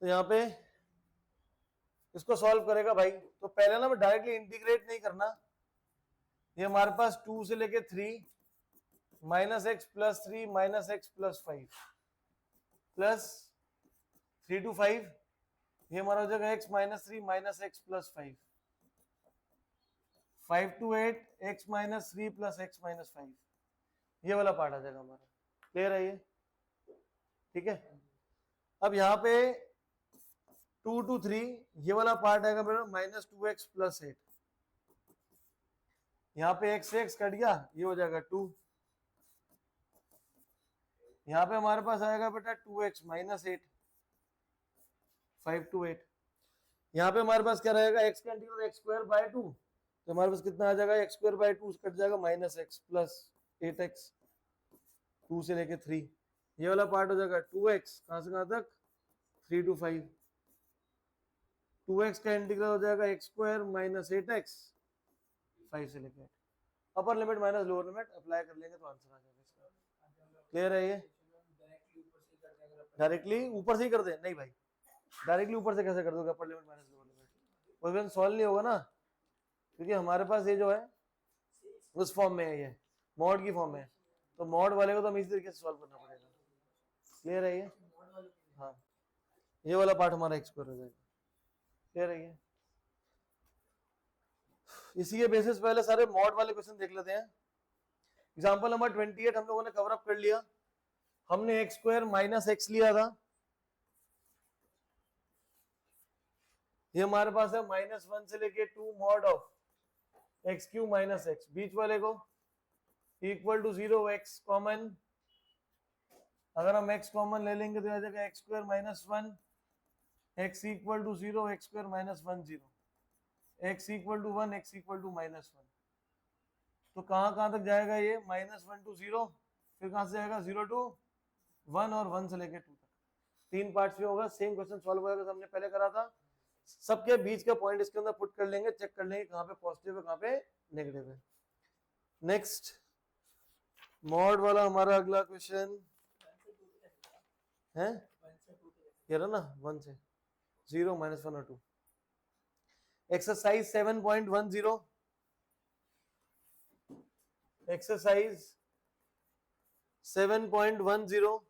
तो यहाँ पे इसको सॉल्व करेगा भाई, तो पहले ना मैं डायरेक्टली इंटीग्रेट नहीं करना, ये हमारे पास 2 से लेके 3 minus x plus 3 minus x plus 5 plus 3 to 5, ये हमारा हो जाएगा x minus 3 minus x plus 5, 5 to 8 x minus 3 plus x minus 5, ये वाला पार्ट आ जाएगा हमारा। क्लियर है ये? ठीक है। अब यहाँ पे 2 to 3 ये वाला पार्ट आएगा मेरा माइनस 2x प्लस 8, यहाँ पे x से x कट गया, ये हो जाएगा 2, यहाँ पे हमारे पास आएगा बेटा 2x माइनस 8, 5 to 8, यहाँ पे हमारे पास क्या रहेगा x का इंटीग्रल x स्क्वायर बाय 2, तो हमारे पास कितना आ जाएगा x स्क्वायर बाय 2 कट जाएगा माइनस x प्लस 8x 2 से लेके 3, ये वाला पार्ट हो जाएगा 2x, कहां से कहां तक 3 to 5, 2x का इंटीग्रल हो जाएगा x स्क्वायर माइनस 8x 5 से लेके 8, upper limit minus lower limit apply कर लेंगे तो आंसर आ जाएगा इसका। क्लियर है ये? डायरेक्टली ऊपर से ही कर दे? नहीं भाई, डायरेक्टली ऊपर से कैसे कर दोगे upper limit minus lower limit, वो इवन सॉल्व नहीं होगा ना, क्योंकि हमारे पास ये जो है उस फॉर्म में है, ये मॉड की फॉर्म में है, तो मॉड वाले को तो हम इसी तरीके से सॉल्व करना पड़ेगा। क्लियर है ये? हाँ, ये वाला पार्ट हमारा एक्स स्क्वायर हो जाएगा। क्लियर है ये? इसी के बेसिस पहले सारे मॉड वाले क्वेश्चन देख लेते हैं। एग्जांपल नंबर 28 हम लोगों ने कवर अप कर लिया, हमने एक्स स्क्वायर माइनस एक्स लिया था, ये हमारे पास है -1 से लेके 2 mod of X Q minus X, बीच वाले को इक्वल टू 0 एक्स कॉमन, अगर हम x कॉमन ले लेंगे तो आ जाएगा X square minus 1 X equal to 0 X square minus 1 0, x equal to 1 x equal to minus 1, तो कहां तक जाएगा ये -1 to 0, फिर कहां से जाएगा 0 to 1 और 1 से लेके 2 तक, 3 पार्ट्स में होगा। सेम क्वेश्चन सॉल्व होगा हमने पहले करा था, सबके बीच का पॉइंट इसके अंदर पुट कर लेंगे, चेक कर लेंगे कहां पे पॉजिटिव है कहां पे नेगेटिव है। नेक्स्ट मॉड वाला हमारा अगला क्वेश्चन है, ये रहा ना 1 से 0 -1 और 2, exercise 7.10, exercise 7.10,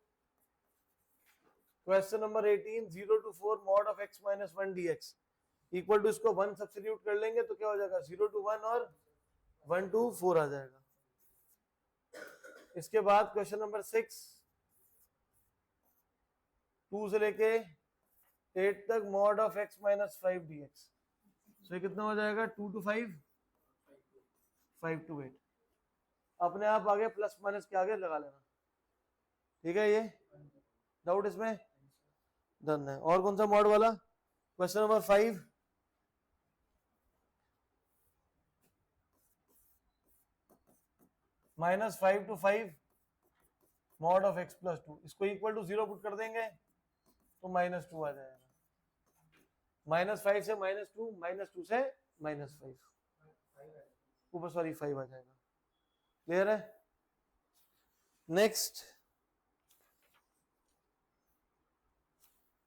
question number 18, 0 to 4 mod of x minus 1 dx equal to, इसको 1 सब्स्टिट्यूट कर लेंगे तो क्या हो जाएगा 0 to 1 और 1 to 4 आ जाएगा। इसके बाद क्वेश्चन नंबर 6, 2 से लेके 8 तक mod of x minus 5 dx, सो कितना हो जाएगा 2 to 5 5 to 8, अपने आप आगे प्लस माइनस के आगे लगा लेना। ठीक है, ये डाउट इसमें डन है। और कौन सा मॉड वाला, question number 5, -5 to 5 mod of x plus 2, इसको इक्वल टू 0 पुट कर देंगे तो -2 आ जाएगा, -5 से -2, -2 से -5, ऊपर सॉरी 5 आ जाएगा। क्लियर है? नेक्स्ट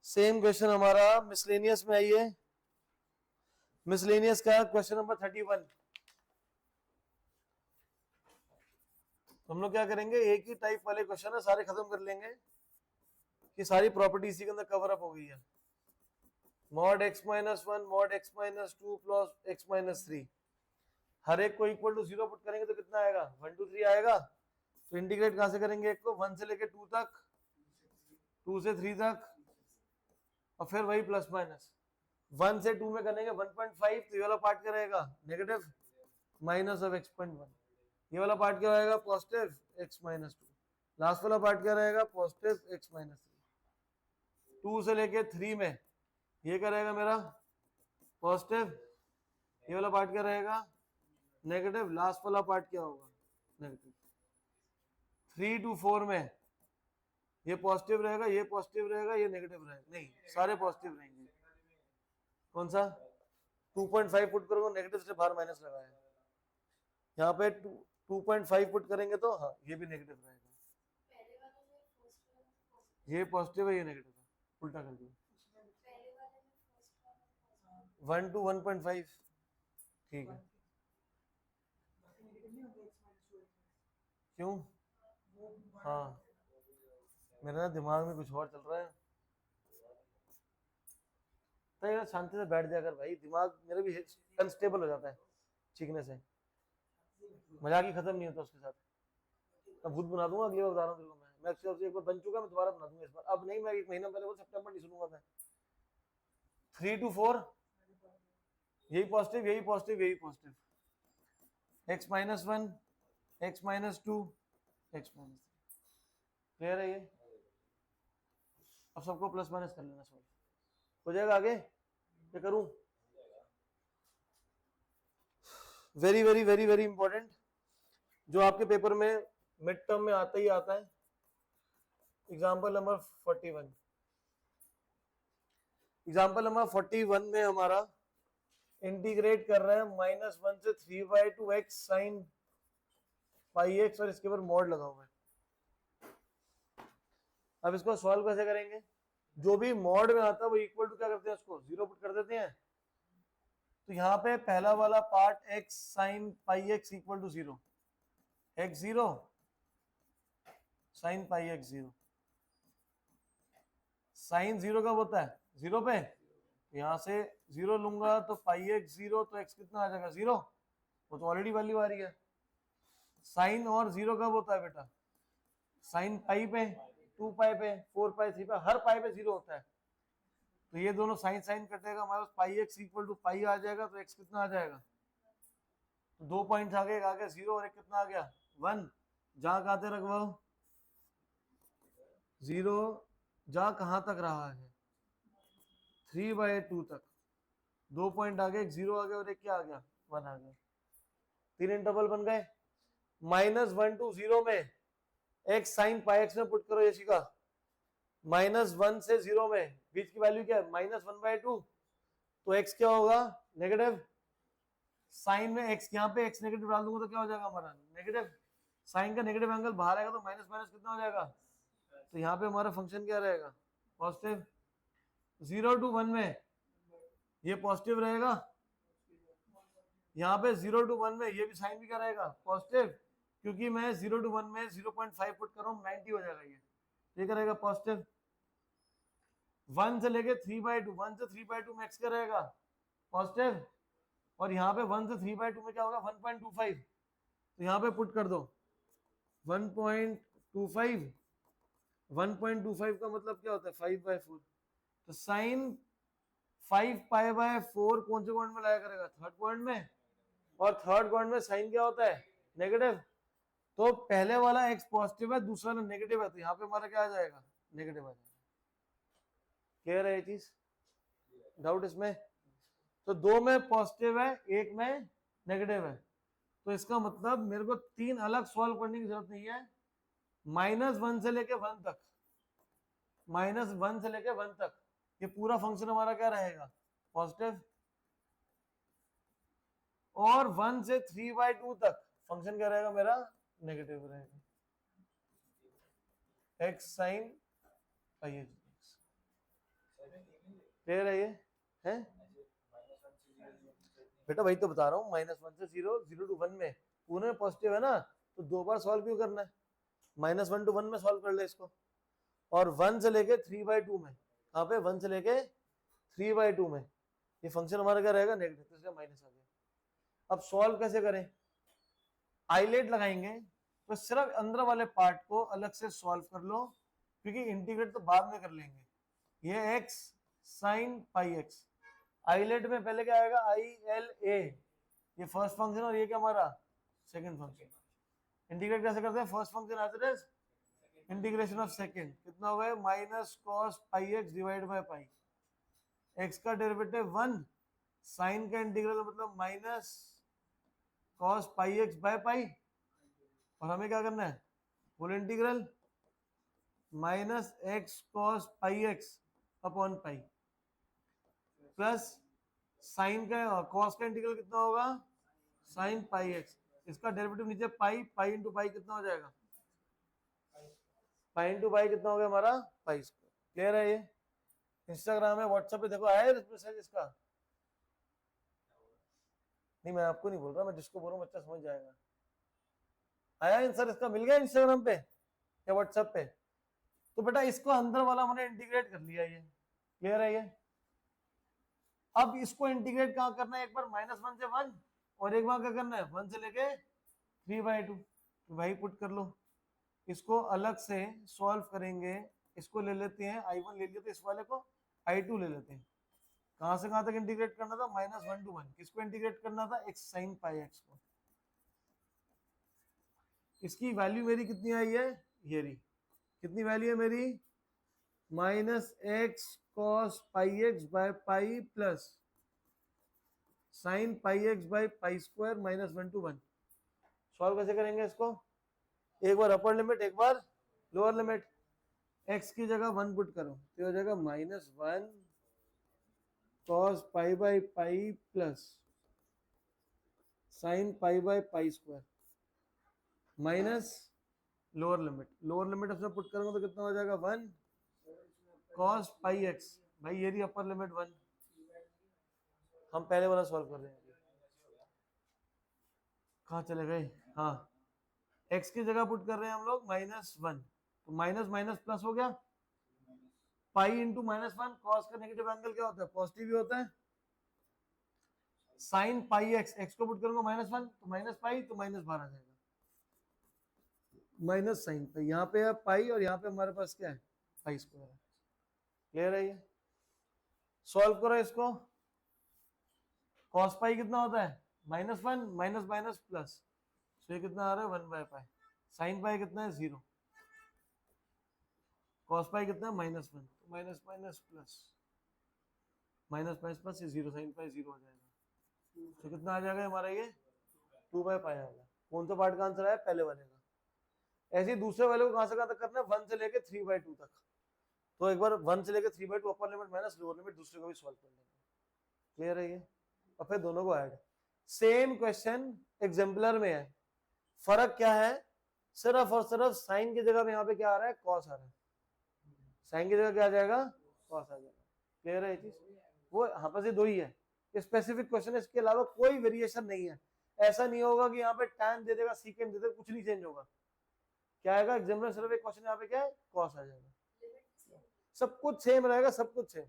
सेम क्वेश्चन हमारा मिसलेनियस में आइए, मिसलेनियस का क्वेश्चन नंबर 31, हम लोग क्या करेंगे, एक ही टाइप वाले क्वेश्चन है सारे खत्म कर लेंगे कि सारी प्रॉपर्टी इसी के अंदर कवर अप हो गई है। Mod x minus 1 mod x minus 2 plus x minus 3, हर एक को इक्वल टू 0 पुट करेंगे तो कितना आएगा 1 to 3 आएगा, तो इंटीग्रेट कहां से करेंगे, एक को 1 से लेके 2 तक, 2 से 3 तक, और फिर वही प्लस माइनस 1 से 2 में करेंगे 1.5, तो ये वाला पार्ट क्या रहेगा नेगेटिव माइनस ऑफ x.1, ये वाला पार्ट क्या रहेगा पॉजिटिव x माइनस 2, लास्ट वाला पार्ट क्या रहेगा पॉजिटिव x माइनस 3, 2 से लेके 3 में ये क्या रहेगा मेरा पॉजिटिव, ये वाला पार्ट क्या रहेगा नेगेटिव, लास्ट वाला पार्ट क्या होगा नेगेटिव, 3 to 4 में ये पॉजिटिव रहेगा, ये पॉजिटिव रहेगा, ये नेगेटिव रहेगा, नहीं सारे पॉजिटिव रहेंगे। कौन सा 2.5 पुट करोगे नेगेटिव से बाहर माइनस लगाया, यहाँ पे 2.5 पुट करेंगे तो हाँ ये भी नेगेटिव रहेगा, ये पॉजिटिव है ये नेगेटिव है, उल्टा कर दिया, 1 to 1.5 ठीक है। क्यों? हाँ मेरे ना दिमाग में कुछ और चल रहा है। तो यार शांति से बैठ जा कर भाई, दिमाग मेरा भी अनस्टेबल हो जाता है चीखने से। मजाक ही खत्म नहीं होता उसके साथ। मैं भूत बना दूंगा अगली बार बता रहा हूँ तेरे को। मैं एक बार बन चुका, मैं दोबारा बना दूंगा इस बार। अब नहीं, मैं 1 महीना पहले वो सितंबर नहीं सुनूंगा मैं। 3 to 4 यही पॉजिटिव, यही पॉजिटिव, यही positive. x minus 1, x minus 2, x minus 3। Clear है ये? अब सबको प्लस माइनस कर लेना, सॉल्व हो जाएगा। आगे क्या करूं? Very very very very important, जो आपके पेपर में मिड टर्म में आता ही आता है। Example number 41। एग्जाम्पल नंबर 41 में हमारा इंटीग्रेट कर रहे हैं -1 से 3/2 x साइन पाई x, और इसके ऊपर मॉड लगा हुआ है। अब इसको सॉल्व कैसे करेंगे? जो भी मॉड में आता है वो इक्वल टू क्या करते हैं, उसको 0 पुट कर देते हैं। तो यहाँ पे पहला वाला part x sine pi x equal to 0, x 0 sine pi x 0। Sine 0 कब होता है? 0 पे। यहाँ से 0 लूंगा तो पाई x 0, तो x कितना आ जाएगा? 0। वो तो ऑलरेडी वैल्यू आ रही है। साइन और 0 कब होता है बेटा? साइन पाई पे, 2 पाई पे, 4 पाई, 3 पाई, हर पाई पे 0 होता है। तो ये दोनों साइन साइन कटेगा, हमारे पास पाई x इक्वल टू पाई आ जाएगा। तो x कितना आ जाएगा? तो 2 पॉइंट्स आ गया 0, और एक कितना आ गया? 1। जहां आते रखवाओ 0, जा कहां तक रहा है? 3/2 तक। 2 पॉइंट आ गए, 0 आ गया और एक क्या आ गया? 1 आ गया। 3 इंटरवल बन गए। -1 to 0 में x साइन पाई x में पुट करो यशिका। -1 से 0 में बीच की वैल्यू क्या है? -1/2। तो x क्या होगा? नेगेटिव। साइन में x, यहाँ पे x नेगेटिव डाल दूंगा तो क्या हो जाएगा हमारा? नेगेटिव। साइन का नेगेटिव एंगल बाहर आएगा तो माइनस माइनस कितना हो जाएगा? तो यहाँ पे हमारा फंक्शन क्या रहेगा? पॉजिटिव। 0 to 1 में ये पॉजिटिव रहेगा। यहाँ पे 0 to 1 में ये भी साइन भी क्या रहेगा? पॉजिटिव। क्योंकि मैं 0 to 1 में 0.5 पुट कर रहा हूँ, 90 हो जाएगा ये क्या रहेगा? पॉजिटिव। 1 से लेके 3/2, 1 से 3/2 में x क्या रहेगा? पॉजिटिव। और यहाँ पे 1 से 3/2 में क्या होगा? 1.25। तो यहाँ पे पुट कर दो 1.25। 1.25 का मतलब क्या होता है? 5/4। तो साइन 5π/4 कौन से क्वाड्रेंट में लाया करेगा? थर्ड क्वाड्रेंट में। और थर्ड क्वाड्रेंट में साइन क्या होता है? नेगेटिव। तो पहले वाला x पॉजिटिव है, दूसरा वाला नेगेटिव है, तो यहाँ पे हमारा क्या आ जाएगा? नेगेटिव आ जाएगा। क्लियर है ये चीज? डाउट इसमें? तो 2 में पॉजिटिव है, 1 में नेगेटिव है। तो इसका मतलब मेरे को 3 अलग सॉल्व करने की जरूरत नहीं है। -1 से लेके 1 तक, -1 से लेके 1 तक ये पूरा फंक्शन हमारा क्या रहेगा? पॉजिटिव। और 1 से 3/2 तक फंक्शन क्या रहेगा मेरा? नेगेटिव रहेगा। x sine pi x। Clear है ये? है बेटा? वही तो बता रहा हूँ, -1 से 0, 0 to 1 में पूरे में पॉजिटिव है ना, तो 2 बार सॉल्व क्यों करना है? -1 to 1 में सॉल्व कर ले इसको। और 1 से लेके 3/2 में, कहाँ पे? 1 से लेके 3/2 में ये फंक्शन हमारा क्या रहेगा? नेगेटिव। तो इसका माइनस आ गया। अब सॉल्व कैसे करें? आइलेट लगाएंगे तो सिर्फ अंदर वाले पार्ट को अलग से सॉल्व कर लो, क्योंकि इंटीग्रेट तो बाद में कर लेंगे। ये x sine pi x, ILATE में पहले क्या आएगा? ILA, ये फर्स्ट फंक्शन, और ये क्या हमारा? Second function. इंटीग्रेट कैसे करते हैं? First function as it is, integration of second कितना हो गया? -cos pi x divide by pi. x का डेरिवेटिव 1, साइन का इंटीग्रल मतलब -cos pi x by pi, और हमें क्या करना है? Full integral -x cos pi x upon pi, plus sine का कॉस का इंटीग्रल कितना होगा? Sine pi x। इसका डेरिवेटिव नीचे पाई, पाई इंटू पाई कितना हो जाएगा? पाई इंटू पाई कितना हो गया हमारा? Pi square. क्लियर है ये? इंस्टाग्राम है, व्हाट्सएप पे देखो आया है मैसेज इसका? नहीं मैं आपको नहीं बोल रहा, मैं जिसको बोल रहा हूँ बच्चा समझ जाएगा। आया आंसर इसका, मिल गया इंस्टाग्राम पे या व्हाट्सएप पे? तो बेटा इसको अंदर वाला मैंने इंटीग्रेट कर लिया, ये क्लियर है ये। अब इसको इंटीग्रेट कहाँ करना है, एक बार -1 से 1 और एक बार क्या करना है 1 से लेके 3/2। तो भाई पुट कर लो, इसको अलग से सॉल्व करेंगे। इसको ले लेते हैं I1 ले लिया, तो इस वाले को I2 ले लेते हैं। कहां से कहां तक इंटीग्रेट करना था, -1 to 1। किसको इंटीग्रेट करना था, x sin πx को। इसकी वैल्यू मेरी कितनी आई है, ये रही। कितनी वैल्यू है मेरी, -x cos πx by pi plus sin πx by pi square -1 to 1। Solve कैसे करेंगे इसको, एक बार अपर लिमिट एक बार लोअर लिमिट। x की जगह 1 पुट करो तो हो जाएगा -1 cos pi by pi plus sin pi by pi square minus lower limit उसमें पुट करूंगा तो कितना हो जाएगा 1 cos पाई x। भाई ये रही अपर लिमिट 1। हम पहले वाला सॉल्व कर रहे हैं, कहाँ चले गए, हाँ x की जगह पुट कर रहे हैं हम लोग -1, तो माइनस माइनस प्लस हो गया, पाई इंटू -1। कॉस का नेगेटिव एंगल क्या होता है, पॉजिटिव ही होता है। साइन पाई x को पुट करूंगा -1 तो माइनस पाई, तो माइनस बाहर आ जाएगा, माइनस साइन पाई। यहाँ पे है पाई और यहाँ पे हमारे पास क्या है, पाई स्क्वायर है। क्लियर है ये, सॉल्व करो इसको। कॉस पाई कितना होता है -1 माइनस माइनस प्लस, तो ये कितना आ रहा है 1/पाई। साइन पाई कितना है 0, कॉस पाई कितना है -1, तो minus minus plus minus minus plus, ये 0, साइन पाई 0 हो जाएगा। तो कितना आ जाएगा हमारा ये 2/पाई आ जाएगा। कौन सा पार्ट का आंसर आया, पहले वाले का। ऐसे ही दूसरे वाले को कहां से कहां तक करना है, 1 से लेके 3/2 तक। तो एक बार 1 से लेके 3/2 upper limit minus lower limit, दूसरे को भी सॉल्व कर लेंगे। क्लियर है ये, और फिर दोनों को ऐड। सेम क्वेश्चन एग्जाम्पलर में है, फर्क क्या है, सिर्फ और सिर्फ साइन की जगह में यहाँ पे क्या आ रहा है, कॉस आ रहा है। साइन की जगह क्या आ जाएगा, कॉस आ जाएगा। क्लियर है ये चीज, वो यहाँ पर से दो ही है, स्पेसिफिक क्वेश्चन है, इसके अलावा कोई वेरिएशन नहीं है। ऐसा नहीं होगा कि यहाँ पे tan दे देगा सीकेंड दे देगा, कुछ नहीं चेंज होगा। क्या आएगा एग्जाम्पलर, सिर्फ एक क्वेश्चन यहाँ पे क्या है, कॉस आ जाएगा। सब कुछ सेम रहेगा, सब कुछ सेम।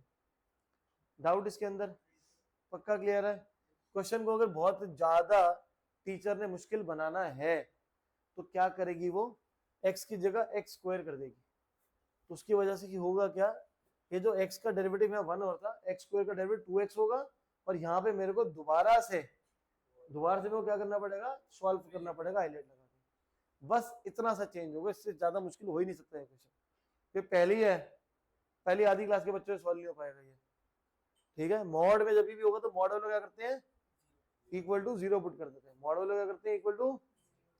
डाउट इसके अंदर, पक्का क्लियर है। क्वेश्चन को अगर बहुत ज्यादा टीचर ने मुश्किल बनाना है तो क्या करेगी, वो x की जगह x स्क्वायर कर देगी। तो उसकी वजह से होगा क्या, ये जो x का डेरिवेटिव यहाँ 1 होता, x स्क्वायर का डेरिवेटिव 2x होगा, और यहाँ पे मेरे को दोबारा से मेरे को क्या करना पड़ेगा, सॉल्व करना पड़ेगा हाईलाइट लगा के। बस इतना सा चेंज होगा, इससे ज्यादा मुश्किल हो ही नहीं सकता है क्वेश्चन। ये पहली है, पहली आधी क्लास के बच्चों से सॉल्व नहीं हो पाएगा ये। ठीक है, मॉड में जब भी होगा तो मॉड वाले क्या करते हैं, इक्वल टू 0 पुट कर देते हैं। मॉड वाले क्या करते हैं, इक्वल टू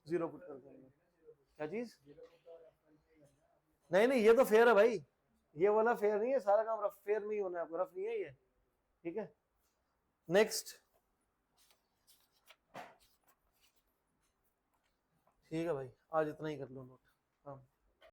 0 पुट कर देंगे। क्या चीज, नहीं नहीं ये तो फेयर है भाई, ये वाला फेयर नहीं है, सारा काम रफ फेयर में ही होना है आपको, रफ नहीं है ये। ठीक है, नेक्स्ट। ठीक है भाई, आज इतना ही कर लो नोट। हाँ।